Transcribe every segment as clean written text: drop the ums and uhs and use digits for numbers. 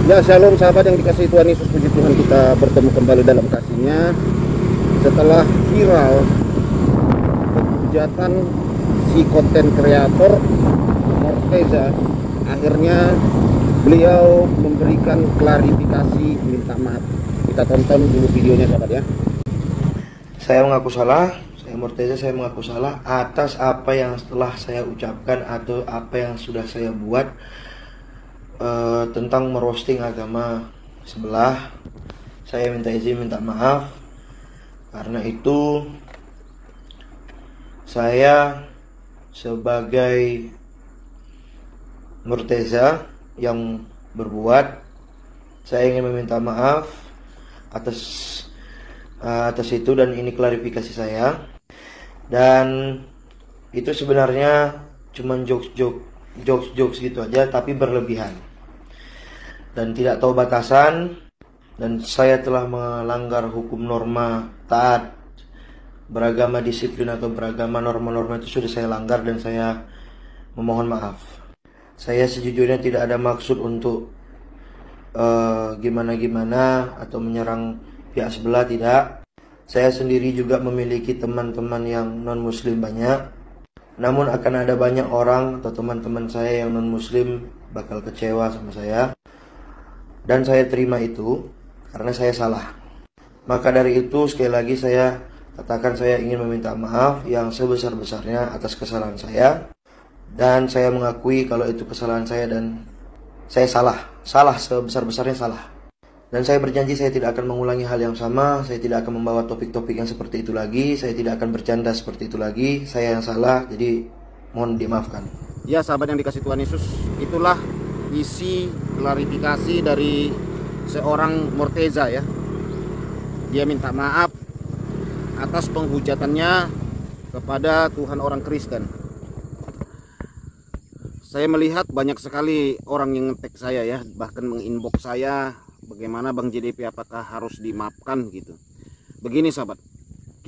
Ya, shalom sahabat yang dikasihi Tuhan Yesus, puji Tuhan kita bertemu kembali dalam kasih-Nya. Setelah viral hujatan si konten kreator Morteza, akhirnya beliau memberikan klarifikasi, minta maaf. Kita tonton dulu videonya sahabat ya. Saya mengaku salah, saya Morteza, saya mengaku salah atas apa yang telah saya ucapkan atau apa yang sudah saya buat tentang merosting agama sebelah. Saya minta izin, minta maaf. Karena itu saya sebagai Morteza yang berbuat, saya ingin meminta maaf atas itu, dan ini klarifikasi saya. Dan itu sebenarnya cuma jokes gitu aja, tapi berlebihan dan tidak tahu batasan. Dan saya telah melanggar hukum norma taat beragama, disiplin atau beragama, norma-norma itu sudah saya langgar, dan saya memohon maaf. Saya sejujurnya tidak ada maksud untuk gimana-gimana atau menyerang pihak sebelah, tidak. Saya sendiri juga memiliki teman-teman yang non-muslim banyak. Namun akan ada banyak orang atau teman-teman saya yang non-muslim bakal kecewa sama saya. Dan saya terima itu karena saya salah. Maka dari itu sekali lagi saya katakan, saya ingin meminta maaf yang sebesar-besarnya atas kesalahan saya. Dan saya mengakui kalau itu kesalahan saya dan saya salah sebesar-besarnya salah. Dan saya berjanji saya tidak akan mengulangi hal yang sama. Saya tidak akan membawa topik-topik yang seperti itu lagi. Saya tidak akan bercanda seperti itu lagi. Saya yang salah, jadi mohon dimaafkan. Ya sahabat yang dikasihi Tuhan Yesus, itulah isi klarifikasi dari seorang Morteza ya. Dia minta maaf atas penghujatannya kepada Tuhan orang Kristen. Saya melihat banyak sekali orang yang nge-tag saya ya, bahkan menginbox saya, bagaimana Bang JDP apakah harus dimaafkan gitu. Begini sahabat,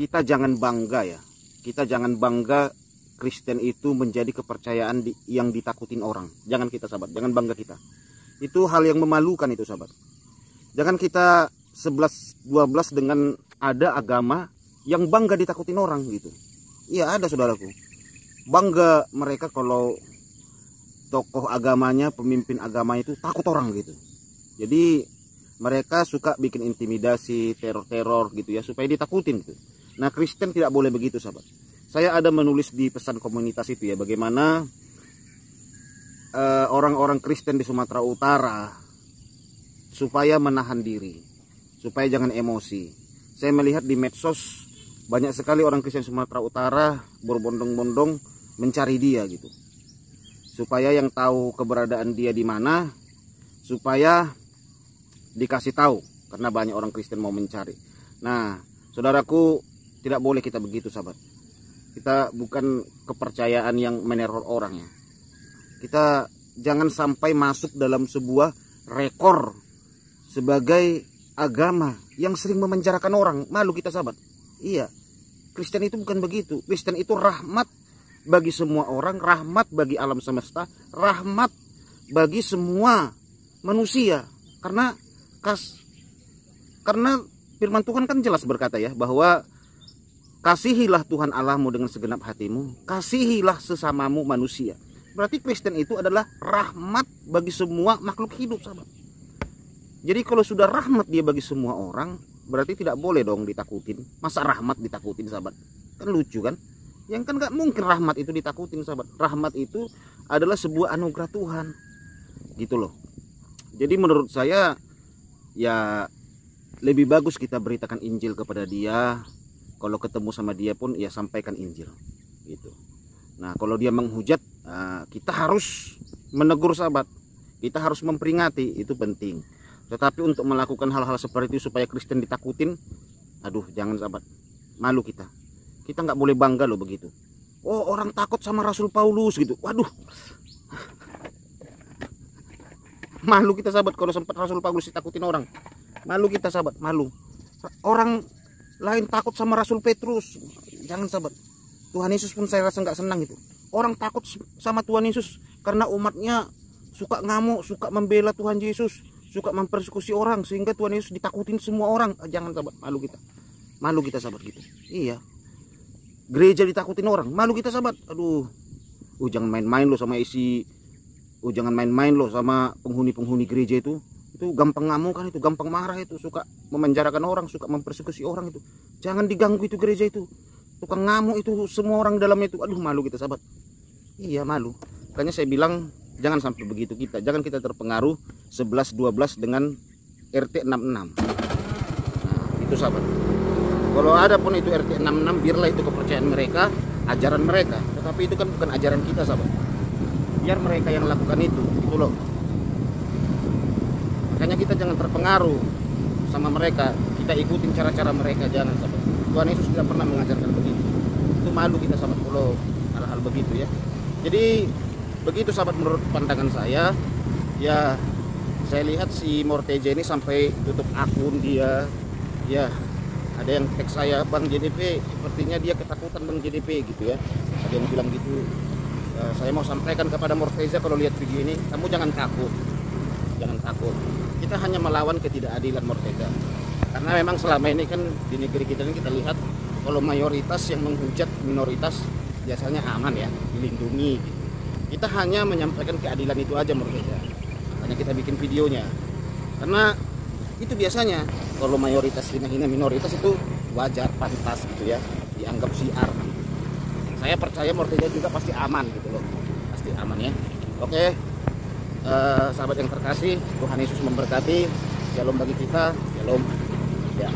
kita jangan bangga ya. Kita jangan bangga Kristen itu menjadi kepercayaan yang ditakutin orang. Jangan kita sahabat, jangan bangga kita. Itu hal yang memalukan itu sahabat. Jangan kita 11-12 dengan ada agama yang bangga ditakutin orang gitu. Iya ada saudaraku. Bangga mereka kalau tokoh agamanya, pemimpin agama itu takut orang gitu. Jadi mereka suka bikin intimidasi, teror-teror gitu ya, supaya ditakutin gitu. Nah Kristen tidak boleh begitu sahabat. Saya ada menulis di pesan komunitas itu ya, bagaimana orang-orang Kristen di Sumatera Utara supaya menahan diri, supaya jangan emosi. Saya melihat di medsos banyak sekali orang Kristen Sumatera Utara berbondong-bondong mencari dia gitu, supaya yang tahu keberadaan dia di mana, supaya dikasih tahu, karena banyak orang Kristen mau mencari. Nah saudaraku, tidak boleh kita begitu sahabat. Kita bukan kepercayaan yang meneror orang ya. Kita jangan sampai masuk dalam sebuah rekor sebagai agama yang sering memenjarakan orang. Malu kita sahabat. Iya, Kristen itu bukan begitu. Kristen itu rahmat bagi semua orang, rahmat bagi alam semesta, rahmat bagi semua manusia. Karena firman Tuhan kan jelas berkata ya, bahwa kasihilah Tuhan Allahmu dengan segenap hatimu, kasihilah sesamamu manusia. Berarti Kristen itu adalah rahmat bagi semua makhluk hidup sahabat. Jadi kalau sudah rahmat dia bagi semua orang, berarti tidak boleh dong ditakutin. Masa rahmat ditakutin sahabat? Kan lucu kan? Yang kan gak mungkin rahmat itu ditakutin sahabat. Rahmat itu adalah sebuah anugerah Tuhan. Gitu loh. Jadi menurut saya ya lebih bagus kita beritakan Injil kepada dia. Kalau ketemu sama dia pun ya sampaikan Injil gitu. Nah kalau dia menghujat, kita harus menegur sahabat. Kita harus memperingati, itu penting. Tetapi untuk melakukan hal-hal seperti itu supaya Kristen ditakutin, aduh jangan sahabat, malu kita. Kita nggak boleh bangga loh begitu. Oh orang takut sama Rasul Paulus gitu, waduh. Malu kita sahabat kalau sempat Rasul Paulus ditakutin orang. Malu kita sahabat, malu. Orang lain takut sama Rasul Petrus, jangan sahabat. Tuhan Yesus pun saya rasa nggak senang itu. Orang takut sama Tuhan Yesus karena umatnya suka ngamuk, suka membela Tuhan Yesus, suka mempersekusi orang sehingga Tuhan Yesus ditakutin semua orang. Jangan sahabat, malu kita sahabat gitu. Iya, gereja ditakutin orang, malu kita sahabat. Aduh, jangan main-main lo sama jangan main-main lo sama penghuni gereja itu gampang ngamuk kan, itu gampang marah, itu suka memenjarakan orang, suka mempersekusi orang. Itu jangan diganggu, itu gereja itu tukang ngamuk, itu semua orang dalamnya itu. Aduh, malu kita sahabat. Iya, malu. Makanya saya bilang jangan sampai begitu kita, jangan kita terpengaruh 11-12 dengan RT 66. Nah, itu sahabat. Kalau ada pun itu RT 66, biarlah itu kepercayaan mereka, ajaran mereka, tetapi itu kan bukan ajaran kita sahabat. Biar mereka yang lakukan itu loh. Makanya kita jangan terpengaruh sama mereka, kita ikutin cara-cara mereka, jangan sahabat. Tuhan Yesus tidak pernah mengajarkan begitu. Itu malu kita sahabat kalau hal-hal begitu ya. Jadi begitu sahabat menurut pandangan saya. Ya, saya lihat si Morteja ini sampai tutup akun dia. Ya, ada yang tag saya, Bang JDP, sepertinya dia ketakutan Bang JDP gitu ya. Ada yang bilang gitu. Saya mau sampaikan kepada Morteja, kalau lihat video ini, kamu jangan takut. Jangan takut. Kita hanya melawan ketidakadilan Morteja. Karena memang selama ini kan di negeri kita ini kita lihat kalau mayoritas yang menghujat minoritas biasanya aman ya, dilindungi gitu. Kita hanya menyampaikan keadilan itu aja Morteja. Makanya kita bikin videonya. Karena itu biasanya kalau mayoritas hina-hina minoritas itu wajar, pantas gitu ya, dianggap siar gitu. Saya percaya Morteja juga pasti aman gitu loh, pasti aman ya. Oke, sahabat yang terkasih, Tuhan Yesus memberkati. Shalom bagi kita, shalom ya.